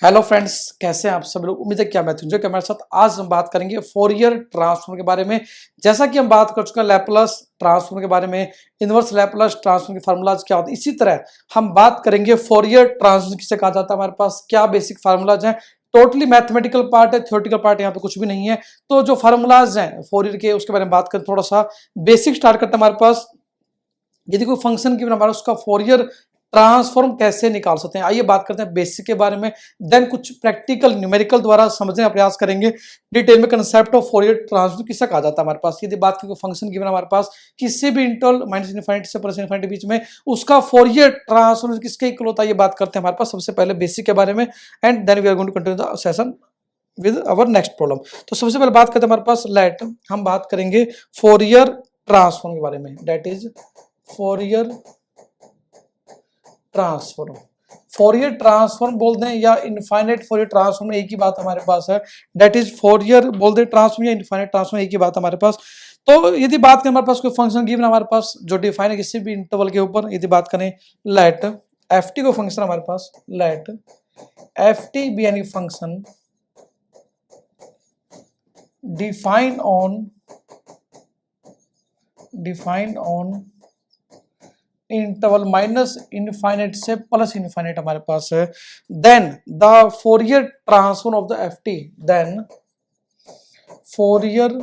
Hello friends, कैसे हैं आप सब लोग। उम्मीद है क्या मैं तुझे हमारे साथ आज हम बात करेंगे फोरियर ट्रांसफॉर्म के बारे में। जैसा कि हम बात कर चुके हैं लैपलास ट्रांसफॉर्म के बारे में, इनवर्स लैपलास ट्रांसफॉर्म के फार्मूलाज क्या होते हैं, इसी तरह हम बात करेंगे फोरियर ट्रांसफॉर्म किसे कहा जाता है। हमारे पास क्या बेसिक फार्मूलाज हैं, टोटली मैथमेटिकल पार्ट है, थ्योरेटिकल पार्ट यहाँ पे कुछ भी नहीं है। तो जो फार्मूलाज हैं फोरियर के उसके बारे में बात करें, थोड़ा सा बेसिक स्टार्ट करते हैं। हमारे पास यदि कोई फंक्शन की हमारा उसका फोरियर ट्रांसफॉर्म कैसे निकाल सकते हैं, आइए बात करते हैं बेसिक के बारे में। देन कुछ प्रैक्टिकल न्यूमेरिकल द्वारा समझने का प्रयास करेंगे डिटेल में। कंसेप्ट ऑफ फोरियर ट्रांसफॉर्म किससे कहा जाता है हमारे पास, यदि बात करें फंक्शन की हमारे पास किसी भी इंटरवल माइनस इनफाइनिटी से प्लस इनफाइनिटी बीच में उसका फोरियर ट्रांसफॉर्म किसके इक्वल होता है, ये बात करते हैं हमारे पास सबसे पहले बेसिक के बारे में। And then we are going to continue the session with our next problem. तो सबसे पहले बात करते हैं हमारे पास लेट हम बात करेंगे फोरियर ट्रांसफॉर्म के बारे में, that is Fourier transform. Fourier transform बोल दें या इनफाइनाइट फोरियर ट्रांसफॉर्म, एक ही बात हमारे पास है, दैट इज फोरियर बोल दें ट्रांसफॉर्म या इनफाइनाइट ट्रांसफॉर्म, एक ही बात हमारे पास। तो यदि बात करें हमारे पास कोई फंक्शन गिवन हमारे पास जो डिफाइन है किसी भी इंटरवल के ऊपर, यदि बात करें लेट एफ टी को फंक्शन हमारे पास, let f t be any function define on interval minus infinite से प्लस इनफाइनाइट हमारे पास है, then the Fourier transform of the f t, then Fourier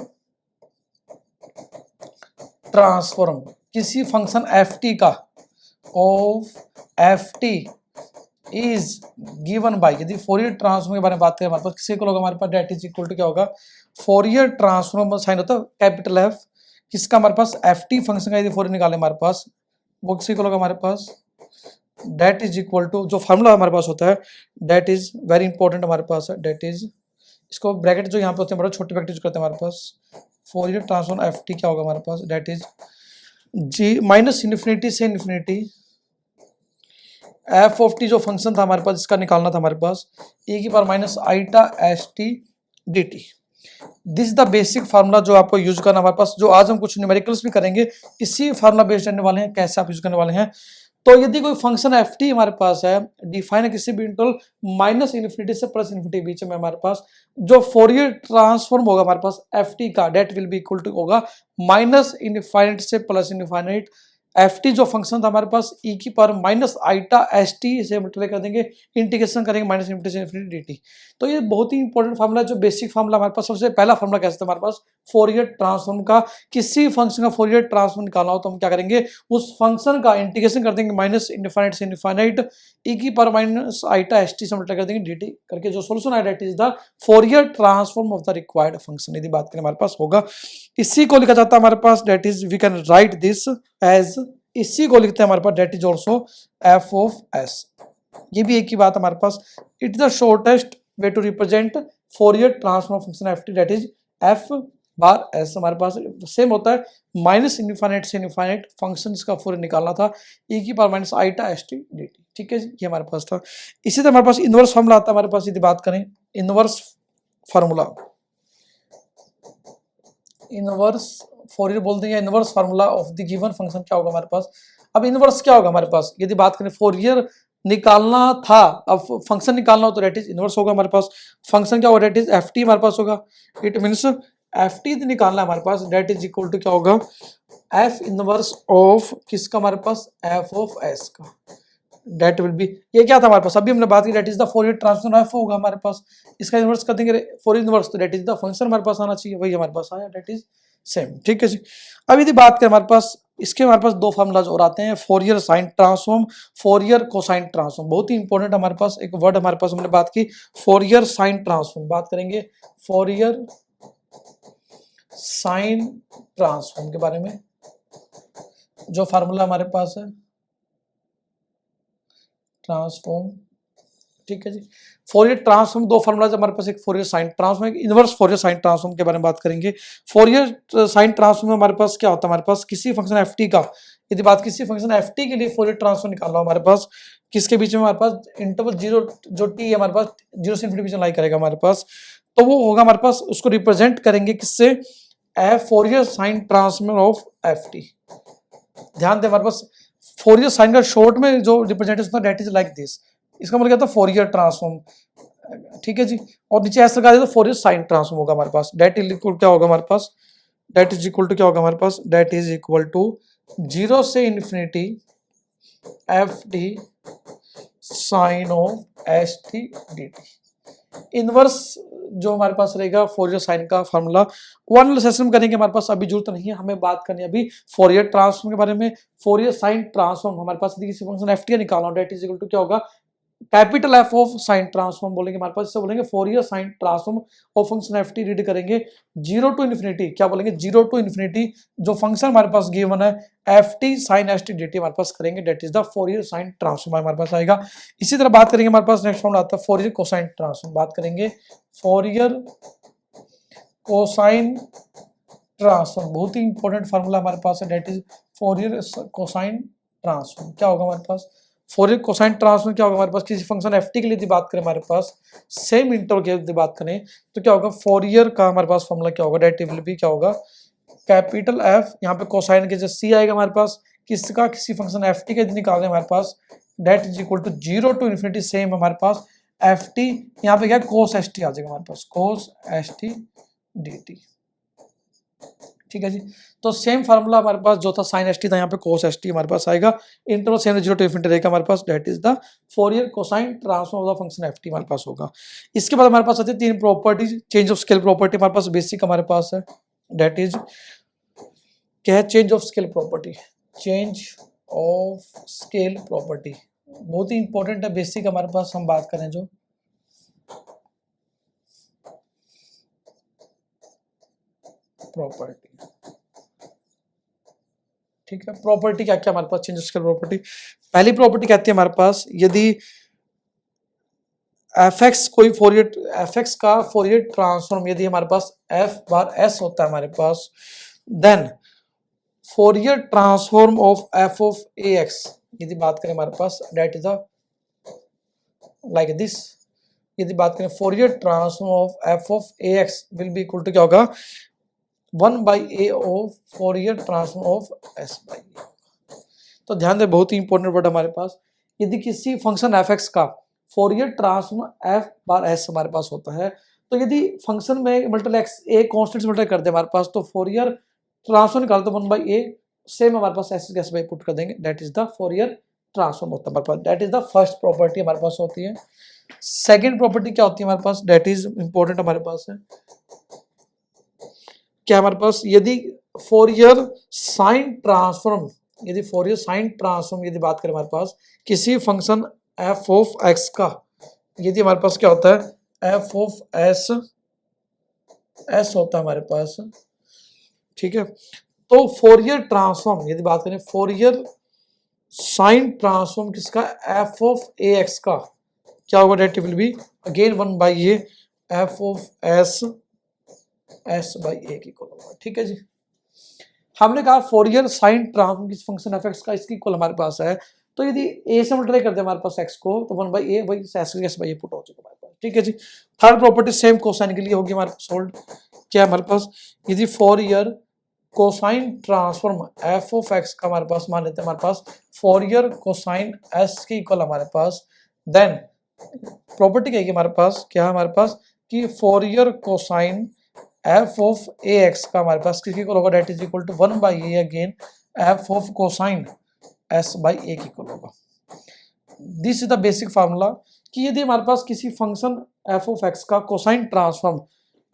transform किसी फंक्शन एफ टी का of f t is given by, यदि Fourier transform के बारे में बात करें हमारे पास किसी को होगा हमारे पास डेट इज इक्वल टू क्या होगा, फोरियर ट्रांसफॉर्म साइन होता है कैपिटल एफ, किसका हमारे पास एफ टी फंक्शन का यदि फोरियर निकाले हमारे पास वो किसी को होगा हमारे पास डेट इज इक्वल टू, जो फार्मूला हमारे पास होता है डेट इज वेरी इंपॉर्टेंट हमारे पास है, डेट इज, इसको ब्रैकेट जो यहाँ पे होते हैं बड़ा छोटे ब्रैकेट यूज करते हैं हमारे पास, फोरियर ट्रांसफॉर्म एफ टी क्या होगा हमारे पास, डेट इज जी माइनस इन्फिनिटी से इन्फिनिटी एफ ऑफ टी जो फंक्शन था हमारे पास इसका निकालना था हमारे पास, ए की power minus iota S T D T. This is the basic formula जो आपको यूज करना हमारे पास, जो आज हम कुछ न्यूमेरिकल्स भी करेंगे इसी फार्मूला बेस्ड करने वाले हैं, कैसे आप यूज करने वाले हैं। तो यदि कोई फंक्शन एफ टी हमारे पास है डिफाइन है किसी भी इंटरवल माइनस इन्फिनिटी से प्लस इन्फिनिटी बीच में हमारे पास, जो फोरियर ट्रांसफॉर्म होगा हमारे पास एफ टी का that will be equal to होगा माइनस इनफाइनाइट से प्लस इनफाइनाइट एफ टी जो फंक्शन था हमारे पास ई की power minus iota S T से मल्टीप्लाई कर देंगे, इंटीग्रेशन करेंगे माइनस इन्फिनिटी से इन्फिनिटी डी टी। तो ये बहुत ही इंपॉर्टेंट फार्मूला, जो बेसिक फार्मूला हमारे पास सबसे पहला फार्मूला कैसे हमारे पास फोरियर ट्रांसफॉर्म का, किसी फंक्शन का फोरियर ट्रांसफॉर्म निकालना हो तो हम क्या करेंगे, उस फंक्शन का इंटीग्रेशन कर देंगे माइनस इनफाइनाइट से इनफाइनाइट ई की power minus iota S T से मल्टीप्लाई कर देंगे डी टी करके, जो सोल्यूशन है that is the Fourier transform of the required function. यदि बात करें हमारे पास होगा, इसी को लिखा जाता है हमारे पास, that is we can write this as, इसी को लिखते हैं हमारे पास that is also f of s. ये भी एक ही बात हमारे पास, it is the shortest way to represent Fourier transform function f t, that is f bar s. हमारे पास सेम होता है माइनस इनफाइनाइट से इनफाइनाइट फंक्शन का फोरियर निकालना था, ई की power minus iota S T D T, ठीक है जी, ये हमारे पास था। इसी तरह हमारे पास इनवर्स फार्मूला आता है हमारे पास, यदि बात करें इनवर्स फार्मूला, इनवर्स फोरियर बोलते हैं या inverse formula of the given function क्या होगा हमारे पास। अब इनवर्स क्या होगा हमारे पास, यदि बात करें फोरियर निकालना था, अब फंक्शन निकालना हो तो डेट इज इनवर्स होगा हमारे पास, फंक्शन क्या होगा डेट इज एफ टी हमारे पास होगा, इट मीन्स एफ टी निकालना हमारे पास डेट इज इक्वल टू क्या होगा, एफ इनवर्स ऑफ किसका हमारे पास, एफ ऑफ एस का, डेट विल बी, ये क्या था हमारे पास अभी हमने बात की, that is the Fourier transform F होगा हमारे पास, इसका इनवर्स कर देंगे फोरियर इनवर्स, तो डेट इज द फंक्शन हमारे पास आना चाहिए, वही हमारे पास आया, डेट इज सेम, ठीक है जी। अब यदि बात करें हमारे पास, इसके हमारे पास दो फार्मूलाज और आते हैं, Fourier sine transform, Fourier cosine transform, बहुत ही इंपॉर्टेंट हमारे पास एक वर्ड हमारे पास हमने बात की, फोरियर साइन ट्रांसफॉर्म, बात करेंगे फोरियर साइन ट्रांसफॉर्म के बारे में, जो फार्मूला हमारे पास है ट्रांसफॉर्म, ठीक है जी। फोरियर ट्रांसफॉर्म दो फार्मूलाज हमारे पास, एक फोरियर साइन ट्रांसफॉर्म, एक इनवर्स फोरियर साइन ट्रांसफॉर्म के बारे में बात करेंगे। फोरियर साइन ट्रांसफॉर्म में हमारे पास क्या होता है, हमारे पास किसी फंक्शन एफ टी का, यदि बात किसी फंक्शन एफ टी के लिए फोरियर ट्रांसफॉर्म निकालना हो हमारे पास, किसके बीच में हमारे पास इंटरवल जीरो जो टी है हमारे पास जीरो से इन्फिनिटी लाई करेगा हमारे पास, तो वो होगा हमारे पास, उसको रिप्रेजेंट करेंगे किससे, F Fourier sine transform of f T. ध्यान दें हमारे पास फोरियर साइन का शॉर्ट में जो रिप्रेजेंटेशन था डेट इज लाइक दिस, इसका मतलब क्या था फोरियर ट्रांसफॉर्म ठीक है जी। और नीचे ऐसा लगा दे तो फोरियर साइन ट्रांसफॉर्म होगा हमारे पास, डेट इज इक्वल क्या होगा हमारे पास, डेट इज इक्वल टू क्या होगा हमारे पास, डेट इज इक्वल टू 0 से infinity F T sine of S T D T. Inverse जो हमारे पास रहेगा फोरियर साइन का फार्मूला वन सेशन में करेंगे, हमारे पास अभी जरूरत नहीं है, हमें बात करनी है अभी फोरियर ट्रांसफॉर्म के बारे में। फोरियर साइन ट्रांसफॉर्म हमारे पास किसी फंक्शन एफ टी निकालना, डेट इज इक्वल टू क्या होगा, capital F of sine transform बोलेंगे हमारे पास, इससे बोलेंगे Fourier sine transform of function f T read करेंगे 0 टू इन्फिनिटी, क्या बोलेंगे 0 टू इन्फिनिटी जो फंक्शन हमारे पास गिवन है F T sine S T D T हमारे पास करेंगे, that is the Fourier sine transform हमारे पास आएगा। इसी तरह बात करेंगे हमारे पास नेक्स्ट फॉर्मूला आता है फोरियर कोसाइन ट्रांसफॉर्म, बात करेंगे फोरियर कोसाइन ट्रांसफॉर्म, बहुत ही इंपॉर्टेंट फार्मूला हमारे पास है, that is Fourier cosine transform. क्या होगा हमारे पास फोरियर कोसाइन ट्रांसफॉर्म, क्या होगा हमारे पास किसी फंक्शन एफ टी के लिए यदि बात करें हमारे पास सेम इंटरवल के यदि बात करें तो क्या होगा, फोरियर का हमारे पास फॉर्मूला क्या होगा, डेट विल बी क्या होगा, कैपिटल एफ, यहाँ पे कोसाइन के जो सी आएगा हमारे पास किसका, किसी फंक्शन एफ टी का यदि निकाल रहे हमारे पास, that is equal to 0 to infinity same हमारे पास एफ टी, यहाँ पे क्या कोस एस टी आ जाएगा हमारे पास, कोस एस टी डी टी। ठीक है जी, तो सेम फार्मूला हमारे पास जो था साइन एस टी था, यहाँ पे कोस एस टी हमारे पास आएगा, इंटरवल सेम 0 टू इन्फिनिटी रहेगा हमारे पास, that is the Fourier cosine transform of the function f t हमारे पास होगा। इसके बाद हमारे पास आती है तीन properties, change of scale property हमारे पास बेसिक हमारे पास है, डेट इज क्या है, change of scale property, change of scale property बहुत ही इंपॉर्टेंट है, बेसिक हमारे पास हम बात करें जो प्रॉपर्टी, ठीक है। प्रॉपर्टी क्या क्या हमारे पास चेंज ऑफ स्केल प्रॉपर्टी, पहली प्रॉपर्टी कहती है हमारे पास यदि एफ एक्स कोई फोरियर एफ एक्स का फोरियर ट्रांसफॉर्म यदि हमारे पास एफ बार एस होता है हमारे पास, then Fourier transform of F of a x यदि बात करें हमारे पास, that is the like this, यदि बात करें Fourier transform of F of a x will be equal to क्या होगा, 1/a of Fourier transform of s by a. तो ध्यान दें बहुत ही इंपॉर्टेंट वर्ड हमारे पास, यदि किसी फंक्शन एफ एक्स का Fourier transform F bar s हमारे पास होता है, तो यदि फंक्शन में multiple x a constant multiply कर दे हमारे पास, तो फोरियर ट्रांसफॉर्म निकाल दो 1/a सेम हमारे पास एस बाई पुट कर देंगे, that is the Fourier transform होता है हमारे पास, that is the first property हमारे पास होती है। सेकेंड प्रॉपर्टी क्या होती है हमारे पास, दैट इज इंपॉर्टेंट हमारे पास है, क्या हमारे पास यदि फोरियर साइन ट्रांसफॉर्म, यदि फोरियर साइन ट्रांसफॉर्म यदि बात करें हमारे पास किसी फंक्शन एफ ऑफ एक्स का, यदि हमारे पास क्या होता है एफ ऑफ एस एस होता है हमारे पास, ठीक है, तो फोरियर ट्रांसफॉर्म यदि बात करें फोरियर साइन ट्रांसफॉर्म किसका, एफ ऑफ ए एक्स का, क्या होगा, that will be again 1/a f of s s by a की इक्वल होगा। ठीक है जी, हमने कहा फोरियर साइन ट्रांसफॉर्म किस फंक्शन एफ एक्स का इसकी इक्वल हमारे पास है, तो यदि ए से मल्टीप्लाई कर दे हमारे पास एक्स को तो 1/a by S by A put हो चुका हमारे पास। ठीक है जी, थर्ड प्रॉपर्टी सेम कोसाइन के लिए होगी हमारे पास सोल्ड, क्या हमारे पास यदि Fourier cosine transform F of x का हमारे पास मान लेते हैं हमारे पास फोरियर कोसाइन एस की इक्वल हमारे पास, देन प्रॉपर्टी क्या है हमारे पास, क्या हमारे पास कि Fourier cosine f of a x का हमारे पास किसकी इक्वल होगा, that is equal to 1/a again f of cosine s by a की इक्वल होगा। This is the basic formula कि यदि हमारे पास किसी फंक्शन एफ ऑफ एक्स का cosine transform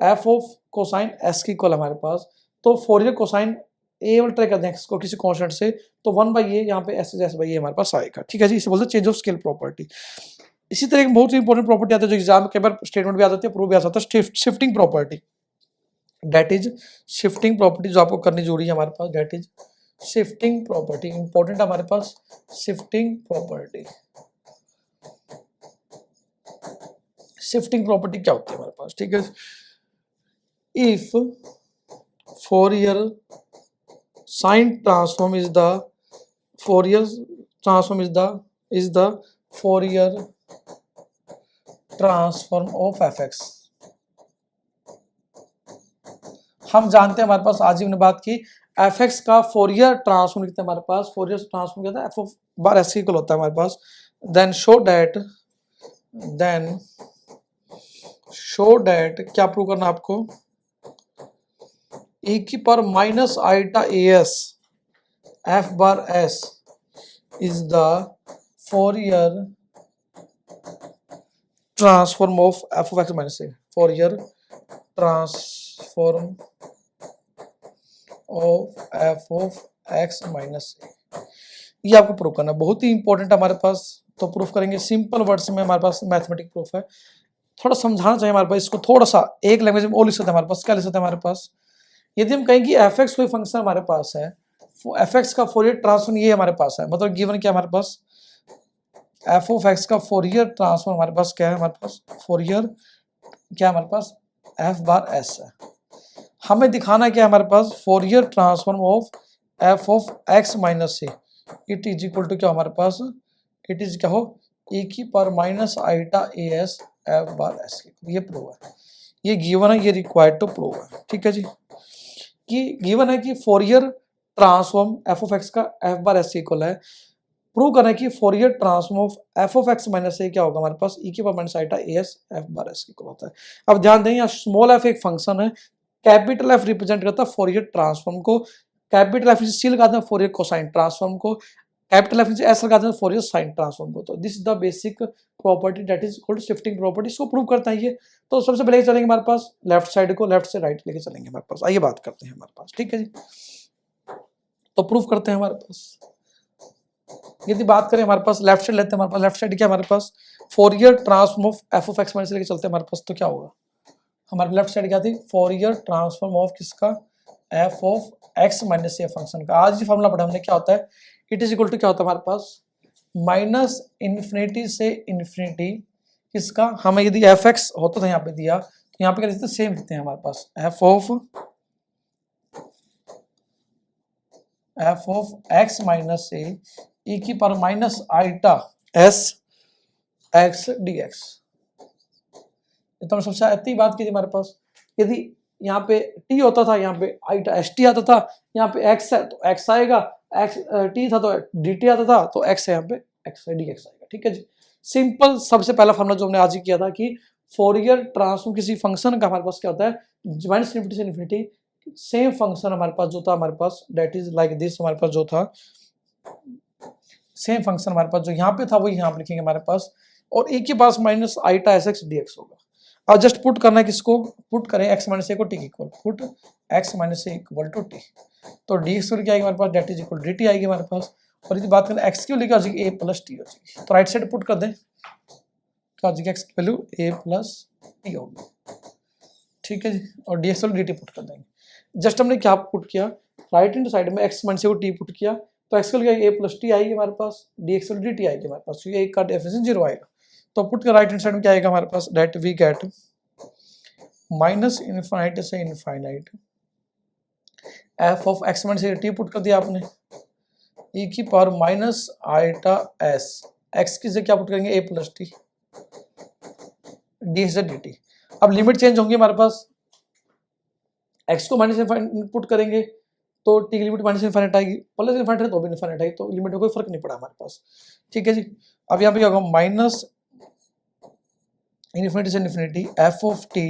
F of cosine s की इक्वल हमारे पास, तो फोरियर कोसाइन ए मल्टीप्लाई कर दें एक्स को किसी कांस्टेंट से तो 1/a यहाँ पे एस बाई ए हमारे पास आएगा। ठीक है जी, इसे बोलते हैं चेंज ऑफ स्केल प्रॉपर्टी। इसी तरह एक बहुत ही इंपॉर्टेंट प्रॉपर्टी आती है जो एग्जाम के बार स्टेटमेंट भी आ जाती है, प्रूफ भी आ जाता है, shifting property, that is shifting property जो आपको करनी जरूरी है हमारे पास, that is shifting property important हमारे पास, शिफ्टिंग प्रॉपर्टी। शिफ्टिंग प्रॉपर्टी क्या होती है हमारे पास, ठीक है, if Fourier sine transform is the Fourier transform is the Fourier transform of f x. हम जानते हैं हमारे पास आज ही हमने बात की एफ एक्स का फोरियर ट्रांसफॉर्म लिखते हैं हमारे पास, फोरियर ट्रांसफॉर्म क्या था f of bar S equal होता है हमारे पास, then show that then show that क्या प्रूव करना आपको, e की power minus iota s F bar s is the Fourier transform of F of x minus a, Fourier transform of F of x minus a, ये आपको prove करना बहुत ही important हमारे पास। तो प्रूफ करेंगे सिंपल वर्ड्स में, हमारे पास मैथमेटिक प्रूफ है, थोड़ा समझाना चाहिए हमारे पास इसको, थोड़ा सा एक लैंग्वेज में और लिख सकते हैं हमारे पास। क्या लिख सकते हैं हमारे पास, यदि हम कहें कि एफ एक्स कोई फंक्शन हमारे पास है, एफ एक्स का फोरियर ट्रांसफॉर्म ये हमारे पास है, मतलब गिवन क्या हमारे पास, एफ ऑफ एक्स का फोरियर ट्रांसफॉर्म हमारे पास क्या है, हमारे पास फोरियर क्या हमारे पास एफ बार एस है। हमें दिखाना क्या है हमारे पास, Fourier transform of F of x minus a, it is equal to क्या हमारे पास, इट इज क्या हो, e की power minus iota A S F bar s, ये प्रूव है, ये गिवन है, ये रिक्वायर्ड टू प्रूव है। ठीक है जी, कि गिवन है कि Fourier transform F of x का एफ बार एस इक्वल है, प्रूव करना है कि Fourier transform of F of x minus A क्या होगा हमारे पास, e की power minus iota A S F bar S equal होता है। अब ध्यान दें, यहाँ स्मॉल एफ एक फंक्शन है, कैपिटल एफ रिप्रेजेंट करता है फोरियर ट्रांसफॉर्म को, कैपिटल एफ सी लगाते हैं फोरियर कोसाइन ट्रांसफॉर्म को, कैपिटल एफ एस लगाते हैं फोरियर साइन ट्रांसफॉर्म को। तो this is the basic property that is called shifting property, इसको प्रूव करता है ये। तो सबसे पहले चलेंगे हमारे पास लेफ्ट साइड को, लेफ्ट से राइट लेके चलेंगे हमारे पास, आइए बात करते हैं हमारे पास। ठीक है जी, तो प्रूफ करते हैं हमारे पास, यदि बात करें हमारे पास लेफ्ट साइड लेते हैं, हमारे पास लेफ्ट साइड क्या हमारे पास, Fourier transform of F of x minus लेके चलते हैं हमारे पास, तो क्या होगा हमारे लेफ्ट साइड क्या थी, फोरियर ट्रांसफॉर्म ऑफ किसका, F of x minus a function का। आज ये फॉर्मूला पढ़ा हमने, क्या होता है, इट इज इक्वल टू क्या होता है हमारे पास, माइनस इन्फिनिटी से इन्फिनिटी किसका, हमें यदि एफ एक्स होता था यहाँ पे दिया, तो यहाँ पे क्या लिखते हैं, सेम लिखते हैं हमारे पास, एफ ऑफ एक्स माइनस ए ई की power minus iota S X D x. तो सबसे इतनी बात की थी हमारे पास, यदि यहाँ पे t होता था, यहाँ पे आईटा एस टी आता था, यहाँ पे x है तो x आएगा, x t था तो dt आता था, तो x है यहाँ पे x है dx आएगा। ठीक है जी, सिंपल सबसे पहला फॉर्मूला जो हमने आज ही किया था कि फोरियर ट्रांसफॉर्म किसी फंक्शन का हमारे पास क्या होता है, माइनस इन्फिनिटी से इन्फिनिटी, सेम फंक्शन हमारे पास जो था हमारे पास दैट इज लाइक दिस, हमारे पास जो था सेम फंक्शन हमारे पास जो यहाँ पे था वही यहाँ पे लिखेंगे हमारे पास, और एक के पास minus iota S X D x होगा। अब जस्ट पुट करना है किसको, पुट करें x माइनस ए को t equal, put x minus A equal to T, तो डी एक्स क्या आएगी हमारे पास, that is equal D T आएगी हमारे पास। और यदि बात करें x की वैल्यू क्या हो जाएगी, a प्लस टी हो जाएगी, तो राइट साइड पुट कर दें, क्या हो जाएगी x की वैल्यू a प्लस टी होगी। ठीक है जी, और D x D T put कर देंगे। जस्ट हमने क्या पुट किया, राइट हैंड साइड में x माइनस ए को t पुट किया, तो x की वैल्यू a प्लस टी आएगी हमारे पास, डी एक्स डी टी आएगी हमारे पास, ये का डेफिनेशन 0 आएगा। तो पुट कर राइट हैंड साइड में क्या आएगा हमारे पास, that we get minus infinite से infinite F of x minus T put कर दिया आपने, e की power minus iota S X की से क्या पुट करेंगे, a प्लस टी डी से डी टी। अब लिमिट चेंज होंगी हमारे पास, x को माइनस इनफाइनाइट पुट करेंगे तो t की लिमिट माइनस इनफाइनाइट आएगी, प्लस इनफाइनाइट है तो भी इनफाइनाइट आएगी, तो लिमिट में कोई फर्क नहीं पड़ा हमारे पास। ठीक है जी, अब यहाँ पे क्या होगा, माइनस इन्फिनिटी से infinity F of T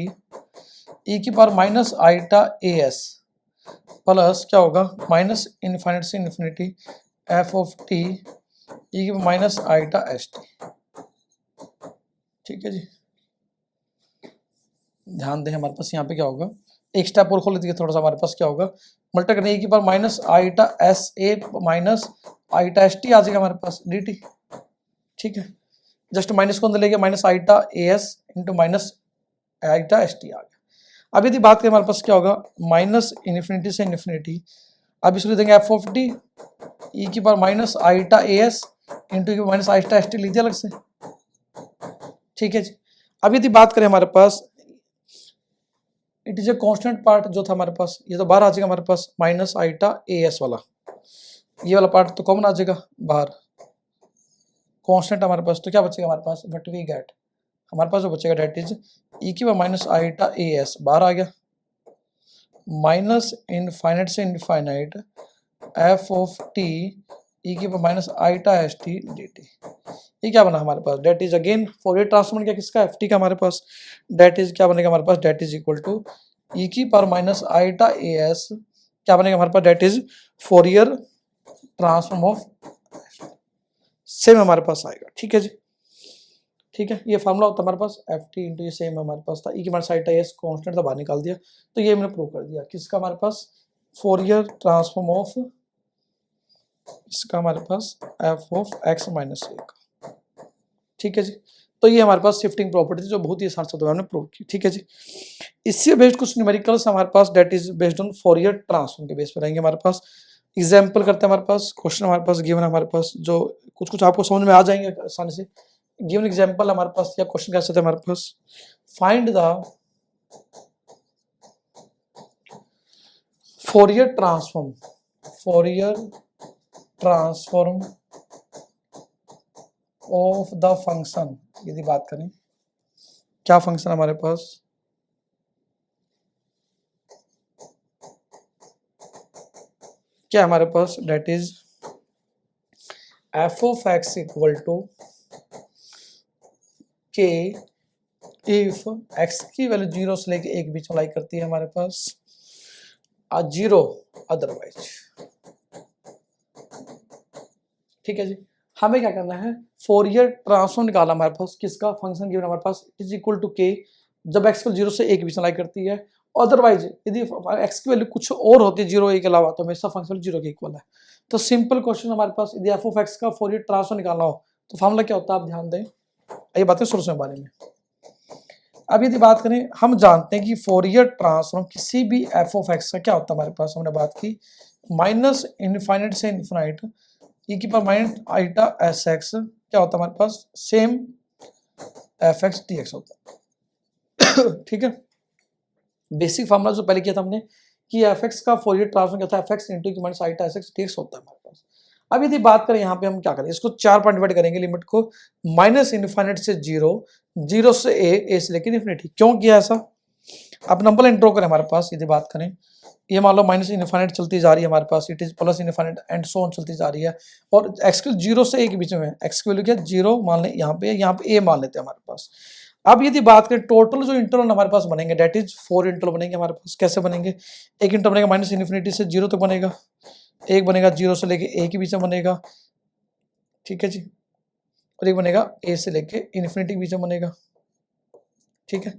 E की पावर माइनस आईटा ए एस प्लस क्या होगा, माइनस इन्फिनिटी से infinity F of T E की माइनस आईटा एस टी। ठीक है जी, ध्यान दें हमारे पास यहाँ पे क्या होगा, एक स्टेप और खोल लेते हैं थोड़ा सा, हमारे पास क्या होगा, मल्टीप्लाई करने की power minus iota S A minus iota S T आ जाएगा हमारे पास डी टी। ठीक है, जस्ट माइनस को अंदर लेके माइनस आईटा ए S into minus iota S T आ गया। अब यदि बात करें हमारे पास क्या होगा, माइनस इन्फिनिटी से इन्फिनिटी, अब इसको लिख देंगे एफ ऑफ टी ई की पावर माइनस आईटा ए S into minus iota S T लिख दिया अलग से। ठीक है जी, अब यदि बात करें हमारे पास it is a constant part जो था हमारे पास, ये तो बाहर आ जाएगा हमारे पास माइनस आईटा ए एस वाला, ये वाला पार्ट तो कॉमन आ जाएगा बाहर, कांस्टेंट हमारे पास, तो क्या बचेगा हमारे पास, बट वी गेट हमारे पास जो बचेगा डेट इज ई की पावर माइनस आईटा ए एस बाहर आ गया, माइनस इनफाइनाइट से infinite F of T E की power minus iota S T D T. ये क्या बना हमारे पास, that is again Fourier transform क्या किसका, एफ टी का हमारे पास, डेट इज क्या बनेगा हमारे पास, that is equal to E की पावर माइनस आईटा ए एस क्या बनेगा हमारे पास, that is Fourier transform of, same हमारे पास आएगा। ठीक है जी, ठीक है, ये फार्मूला होता है हमारे पास एफ टी इंटू, ये सेम हमारे पास था, ई की माइनस आईटा एस कॉन्स्टेंट था, बाहर निकाल दिया, तो ये मैंने प्रूव कर दिया किसका हमारे पास, फोरियर ट्रांसफॉर्म ऑफ, इसका हमारे पास एफ ऑफ एक्स माइनस ए का। ठीक है जी, तो ये हमारे पास शिफ्टिंग प्रॉपर्टी जो बहुत ही आसान शब्दों में हमने प्रूव की। ठीक है जी, इससे बेस्ड कुछ न्यूमेरिकल्स हमारे पास that is based on Fourier transform के बेस पर रहेंगे हमारे पास। एग्जाम्पल करते हैं हमारे पास, क्वेश्चन हमारे पास गिवन है हमारे पास, जो कुछ कुछ आपको समझ में आ जाएंगे आसानी से। गिवन एग्जाम्पल हमारे पास या क्वेश्चन कह सकते हैं हमारे पास, find the Fourier transform, Fourier transform of the function, यदि बात करें क्या फंक्शन हमारे पास, क्या हमारे पास, that is F of X equal to K if X की वैल्यू 0 से लेके 1 बीच में लाई करती है हमारे पास, 0 अदरवाइज। ठीक है जी, हमें क्या करना है, फोरियर ट्रांसफॉर्म निकालना हमारे पास किसका, फंक्शन गिवन हमारे पास इज इक्वल टू के, जब एक्स को 0 से 1 बीच में लाई करती है, अदरवाइज यदि एक्स की वैल्यू कुछ और होती है 0 1 के अलावा, तो हमेशा फंक्शन 0 के इक्वल है। तो सिंपल क्वेश्चन हमारे पास, यदि एफ ऑफ एक्स का फोरियर ट्रांसफॉर्म निकालना हो तो फॉर्मूला क्या होता है, आप ध्यान दें, ये बातें सोर्स में बारे में। अब यदि बात करें, हम जानते हैं कि फोरियर ट्रांसफॉर्म किसी भी एफ ऑफ एक्स का क्या होता है हमारे पास, हमने बात की माइनस इनफाइनाइट से इनफाइनाइट ई की power minus iota S X क्या होता है हमारे पास, same F X D X होता है। ठीक है, बेसिक फार्मूला जो पहले किया था हमने कि एफ एक्स का फोरियर ट्रांसफॉर्म क्या था, एफ एक्स इंटू की minus iota S X D X होता है हमारे पास। अब यदि बात करें यहाँ पे हम क्या करें, इसको 4 पार्ट डिवाइड करेंगे, लिमिट को माइनस इनफाइनाइट से 0, 0 से ए से लेकर इन्फिनिटी। क्यों किया ऐसा, अब नंबर इंट्रो करें हमारे पास, यदि बात करें ये मान लो माइनस इनफाइनाइट चलती जा रही है हमारे पास, it is plus infinite and so on चलती जा रही है, और एक्स के 0 से ए के बीच में एक्स की वैल्यू क्या 0 मान ले, यहाँ पे ए मान लेते हैं हमारे पास। अब यदि बात करें टोटल जो इंटरवल हमारे पास बनेंगे, डेट इज 4 इंटरवल बनेंगे हमारे पास। कैसे बनेंगे, एक इंटरवल बनेगा माइनस इन्फिनिटी से 0 तक बनेगा, एक बनेगा 0 से लेके ए के बीच में बनेगा, ठीक है जी, और एक बनेगा ए से लेके इन्फिनिटी के बीच में बनेगा। ठीक है,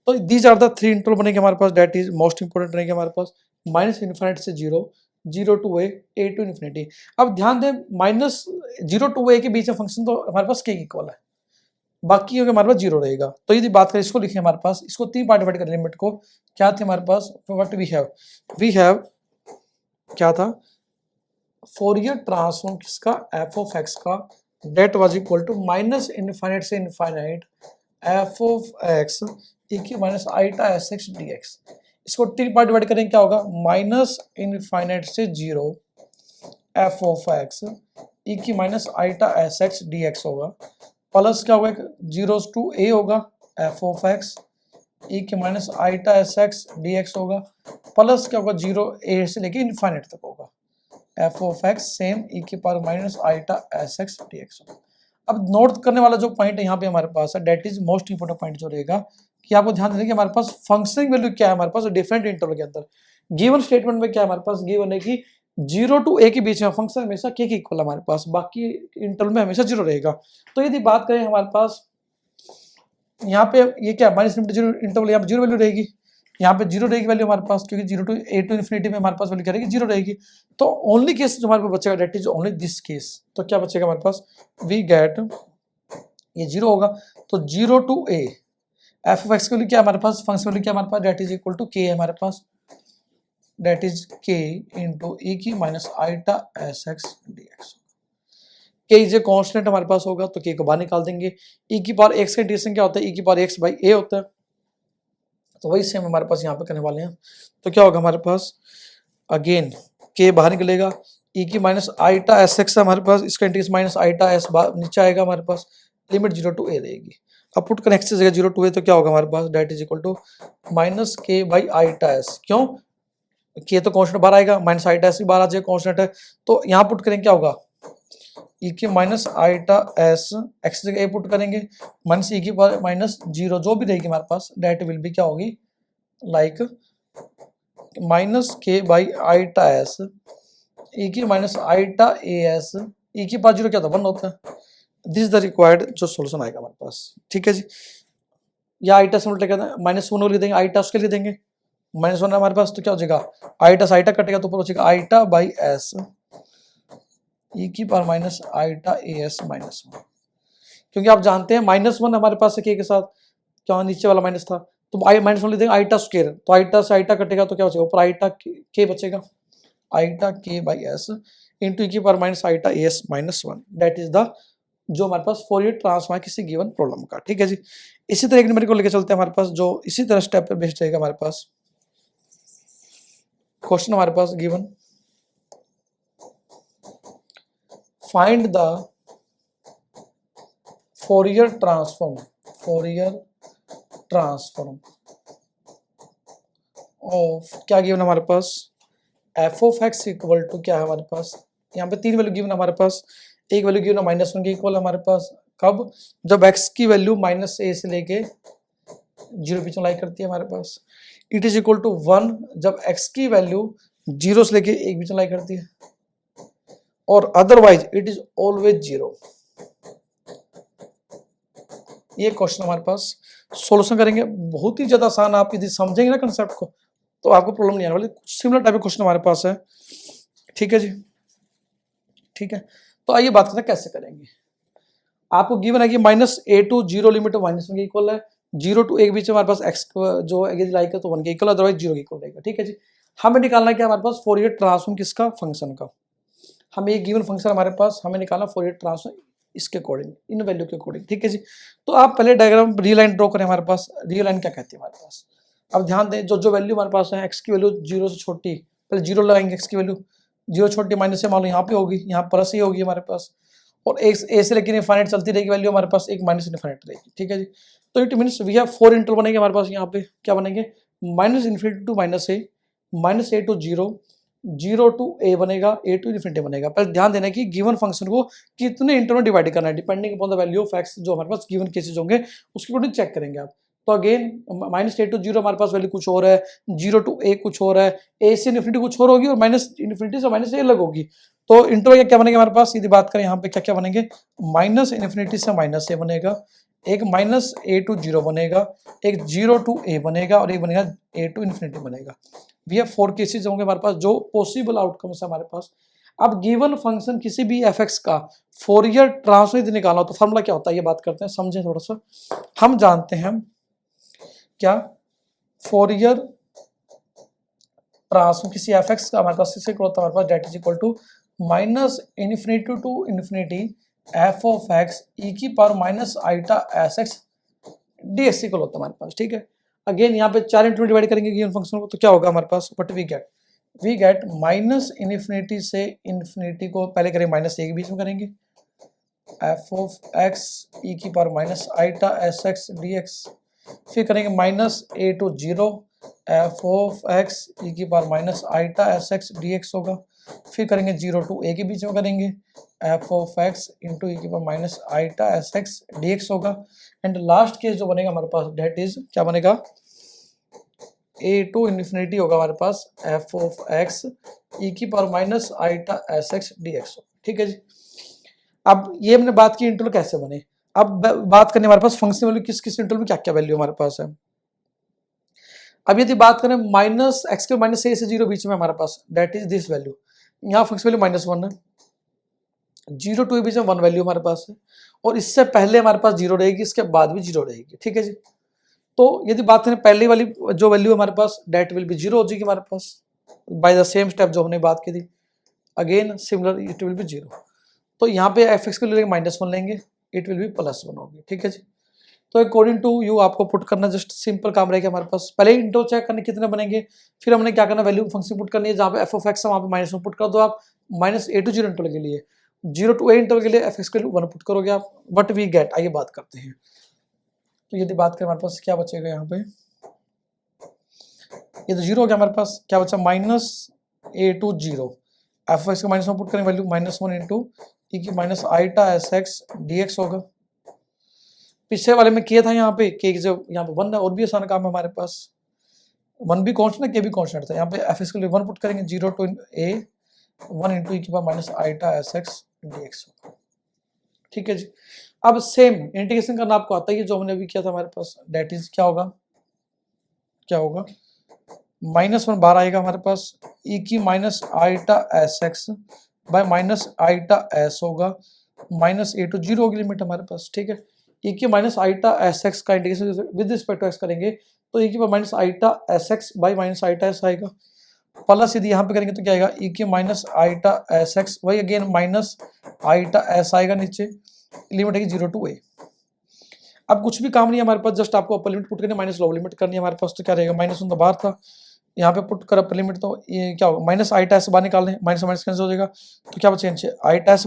तो दीज आर द 3 इंटरवल बनेंगे हमारे पास, डेट इज मोस्ट इंपोर्टेंट रहेंगे हमारे पास, माइनस इन्फिनिट से 0, 0 टू ए टू इन्फिनिटी। अब ध्यान दें माइनस 0 टू ए के बीच में फंक्शन तो हमारे पास के इक्वल है, बाकी हमारे पास 0 रहेगा। तो यदि बात करें, इसको लिखे हमारे पास, इसको 3 पार्ट डिवाइड करें लिमिट को, क्या थे हमारे पास, व्हाट वी हैव क्या था, फोरियर ट्रांसफॉर्म किसका, एफ ऑफ एक्स का, that was equal to minus infinite से infinite F of X e की minus iota S X D X. इसको 3 पार्ट डिवाइड करें, क्या होगा, माइनस इनफाइनाइट से 0 एफ ऑफ एक्स ई की minus iota S X D x होगा, plus क्या होगा 0 टू ए होगा एफ ऑफ एक्स ई के minus iota S X D x होगा, प्लस क्या होगा 0 ए से लेके इनफाइनाइट तक होगा एफ ऑफ एक्स सेम ई की power minus iota S X D x. अब नोट करने वाला जो पॉइंट है यहाँ पे हमारे पास है, that is most important point जो रहेगा कि आपको ध्यान देना कि हमारे पास फंक्शनिंग वैल्यू क्या है हमारे पास डिफरेंट इंटरवल के अंदर। गिवन स्टेटमेंट में क्या है हमारे पास, गिवन है कि 0 टू ए के बीच में फंक्शन हमेशा के इक्वल है हमारे पास, बाकी इंटरवल में हमेशा 0 रहेगा। तो यदि बात करें हमारे पास यहाँ पे ये क्या माइनस इंटरवल, यहाँ पे 0 वैल्यू रहेगी, यहाँ पे 0 रहेगी वैल्यू हमारे पास, क्योंकि 0 टू ए टू इन्फिनिटी में हमारे पास वैल्यू क्या रहेगी 0 रहेगी। तो ओनली केस जो हमारे पास बचेगा that is only this case, तो क्या बचेगा हमारे पास, वी गेट ये 0 होगा, तो 0 to a F of X की वैल्यू क्या हमारे पास, फंक्शन वैल्यू क्या हमारे पास, that is equal to K है हमारे पास, that is K into e की minus iota S X D X. K is a constant हमारे पास होगा, तो के को बाहर निकाल देंगे, ई की पावर एक्स का इंटीग्रेशन क्या होता है, ई की पावर एक्स बाई ए होता है, तो वही सेम हमारे पास यहाँ पे करने वाले हैं। तो क्या होगा हमारे पास, अगेन के बाहर निकलेगा, ई की माइनस आईटा एस एक्स हमारे पास, इसका इंटीग्रेशन माइनस आईटा एस नीचे आएगा हमारे पास, लिमिट 0 टू ए रहेगी। अब पुट करें एक्स की जगह 0 टू ए, तो क्या होगा हमारे पास, that is equal to minus K by iota S, क्यों के तो कॉन्स्टेंट बाहर आएगा, माइनस आईटा एस भी बाहर आ जाएगा कॉन्स्टेंट है, तो यहाँ पुट करें क्या होगा, ई की माइनस आईटा एस, एक्स जगह ए पुट करेंगे, माइनस ई की पावर माइनस जीरो, जो भी रहेगी हमारे पास डेट विल बी क्या होगी, like minus K by iota S E की माइनस आईटा ए एस, ई की पावर जीरो क्या था 1 होता है। दिस इज द रिक्वायर्ड जो सोल्यूशन आएगा हमारे पास, ठीक है जी। या आईटा से उल्टा कहते हैं माइनस 1 लिख देंगे, आईटा उसके लिए देंगे माइनस 1 हमारे पास, तो क्या हो जाएगा आईटा से आईटा कटेगा तो ऊपर हो जाएगा आईटा बाई एस ई की power minus iota A S minus 1, क्योंकि आप जानते हैं -1 हमारे पास है के साथ, क्या नीचे वाला माइनस था, तो आई माइनस 1 लिख देंगे आईटा स्क्वायर, तो आईटा से आईटा कटेगा तो क्या बचेगा ऊपर आईटा के बचेगा, आईटा के बाई एस इंटू ई की power minus iota A S minus 1, that is the जो हमारे पास फोरियर ट्रांसफॉर्म है किसी गिवन प्रॉब्लम का, ठीक है जी। इसी तरह एक नंबर को लेकर चलते हैं हमारे पास, जो इसी तरह स्टेप पे बेस्ड रहेगा हमारे पास। क्वेश्चन हमारे पास given, find the Fourier transform of, क्या गिवन हमारे पास, F of X equal to क्या है हमारे पास, यहाँ पे 3 वैल्यू गिवन हमारे पास, एक वैल्यू गिवन -1 के इक्वल हमारे पास, कब, जब x की वैल्यू माइनस ए से लेके 0 बीच में लाई करती है हमारे पास, इट इज इक्वल टू 1 जब x की वैल्यू 0 से लेके 1 बीच में लाई करती है, और अदरवाइज इट इज ऑलवेज 0। ये क्वेश्चन हमारे पास सॉल्यूशन करेंगे, बहुत ही ज्यादा आसान, आप यदि समझेंगे ना कंसेप्ट को तो आपको प्रॉब्लम नहीं आने वाली। सिमिलर टाइप का क्वेश्चन हमारे पास है, ठीक है जी, ठीक है। तो आइए बात करते हैं कैसे करेंगे। आपको गिवन है कि -a टू 0 लिमिट -1 के इक्वल है, 0 टू 1 बीच में हमारे पास x जो यदि लाइक है तो 1 के इक्वल, अदरवाइज 0 के इक्वल रहेगा, ठीक है जी। हमें निकालना है क्या हमारे पास फोरियर ट्रांसफॉर्म किसका, फंक्शन का। हमें एक गिवन फंक्शन हमारे पास, हमें निकालना फोरियर ट्रांसफॉर्म इसके अकॉर्डिंग, इन वैल्यू के अकॉर्डिंग, ठीक है जी। तो आप पहले डायग्राम रियल लाइन ड्रॉ करें हमारे पास, रियल लाइन क्या कहती है हमारे पास। अब ध्यान दें, जो जो वैल्यू हमारे पास है x की वैल्यू 0 से छोटी, पहले 0 लगाएंगे, x की वैल्यू 0 छोटी माइनस से मान लो यहाँ पे होगी, यहाँ प्लस ही होगी हमारे पास, और ए से लेकिन इनफाइनाइट चलती रहेगी वैल्यू हमारे पास, एक माइनस इनफाइनाइट रहेगी, ठीक है जी। तो it means we have 4 interval बनेंगे हमारे पास, यहाँ पे क्या बनेंगे, -∞ to -a to 0, 0 to a बनेगा, a टू इन्फिनिटी बनेगा। पर ध्यान देना कि गिवन फंक्शन को कितने इंटरवल डिवाइड करना है, depending upon the value of x जो हमारे पास गिवन केसेस होंगे उसके अकॉर्डिंग चेक करेंगे आप। तो अगेन -a टू 0 हमारे पास वैल्यू कुछ और है, 0 टू a कुछ और है, a से इन्फिनिटी कुछ और होगी, और -∞ से -a अलग होगी। तो इंटरवल क्या बनेगा हमारे पास, यदि बात करें यहाँ पे क्या क्या बनेंगे, -∞ से -a बनेगा, एक -a टू 0 बनेगा, एक 0 टू a बनेगा, और एक बनेगा a टू इन्फिनिटी बनेगा। वी हैव 4 केसेस होंगे हमारे पास जो पॉसिबल आउटकम्स है हमारे पास। अब गिवन फंक्शन किसी भी fx का फोरियर ट्रांसफॉर्म निकालना हो तो फॉर्मूला क्या होता है, ये बात करते हैं, समझें थोड़ा सा। हम जानते हैं क्या, फोरियर ट्रांसफॉर्म किसी fx का हमारे पास किससे होता है हमारे पास, that is equal to -∞ to infinity f of x e की power minus iota S X dx equal होता है हमारे पास, ठीक है। अगेन यहाँ पे 4 इंटू डिवाइड करेंगे गिवन फंक्शन को, तो क्या होगा हमारे पास, व्हाट वी गेट -∞ से इन्फिनिटी को पहले करेंगे -a के बीच में करेंगे, f ऑफ x e की power minus iota S X dx, फिर करेंगे -a to 0 f of x e की power minus iota S X dx होगा, फिर करेंगे 0 टू a के बीच में करेंगे f of x into e की power minus iota S X dx होगा, एंड लास्ट केस जो बनेगा हमारे पास डेट इज क्या बनेगा, a टू इन्फिनिटी होगा हमारे पास f ऑफ x e की power minus iota S X dx, ठीक है जी। अब ये हमने बात की इंटरवल कैसे बने, अब बात करने हमारे पास फंक्शन वैल्यू किस किस इंटरवल में क्या क्या वैल्यू हमारे पास है। अब यदि बात करें -x के -a से 0 बीच में हमारे पास, डेट इज दिस वैल्यू, यहाँ फंक्शन वैल्यू -1 है, 0 टू बीच में 1 वैल्यू हमारे पास है, और इससे पहले हमारे पास 0 रहेगी, इसके बाद भी 0 रहेगी, ठीक है जी। तो यदि बात करें पहले वाली जो वैल्यू हमारे पास, डेट विल बी 0 हो जाएगी हमारे पास बाय द सेम स्टेप जो हमने बात की थी, again similar it will be 0। तो यहाँ पे एफ एक्स को लेंगे -1 लेंगे, इट विल बी +1 होगी, ठीक है जी। तो अकॉर्डिंग टू यू आपको पुट करना जस्ट सिंपल काम रहेगा हमारे पास, पहले इंटरवल चेक करने कितने बनेंगे, फिर हमने क्या करना, वैल्यू फंक्शन पुट करनी है, जहाँ पे एफ ऑफ एक्स है वहाँ पे -1 पुट कर दो आप, -a टू 0 इंटरवल के लिए, 0 टू a इंटरवल के लिए एफ एक्स के लिए 1 पुट करोगे आप, व्हाट वी गेट, आइए बात करते हैं। तो यदि बात करें हमारे पास क्या बचेगा यहाँ पे, ये तो 0 हो गया हमारे पास, क्या बचा -a टू 0, एफ एक्स का -1 पुट करें, वैल्यू -1 इंटू ई की minus iota S X D x होगा। पिछले वाले में के था यहाँ पे, के जब यहाँ पे 1 है, और भी आसान काम है हमारे पास, 1 भी कॉन्स्टेंट के भी कॉन्स्टेंट था। यहाँ पे एफ के लिए 1 पुट करेंगे, 0 टू ए 1 इंटू ई की power minus iota S X D x होगा। ठीक है जी। अब सेम इंटीग्रेशन करना आपको आता ही है जो हमने अभी किया था हमारे पास, डेट इज क्या होगा, क्या होगा, -1 बाहर आएगा हमारे पास, ई की minus iota S X by minus iota S होगा, माइनस ए टू 0 होगी लिमिट हमारे पास। ठीक है, ई की माइनस आईटा एस एक्स का integration with respect to X करेंगे तो ई की minus iota S X by minus iota S आएगा, प्लस यदि यहाँ पे करेंगे तो क्या आएगा, ई की माइनस आईटा एस एक्स वही अगेन माइनस आईटा एस आएगा, नीचे लिमिट है 0 टू ए। अब कुछ भी काम नहीं है हमारे पास, जस्ट आपको अपर लिमिट पुट करनी है, माइनस लोअर लिमिट करनी है हमारे पास, तो क्या रहेगा, -1 तो बाहर था, यहाँ पे पुट कर अपर लिमिट, तो ये क्या होगा, माइनस आईटा एस बाहर निकालने, माइनस माइनस कैंसिल हो जाएगा, तो क्या बचेगा नीचे आईटा एस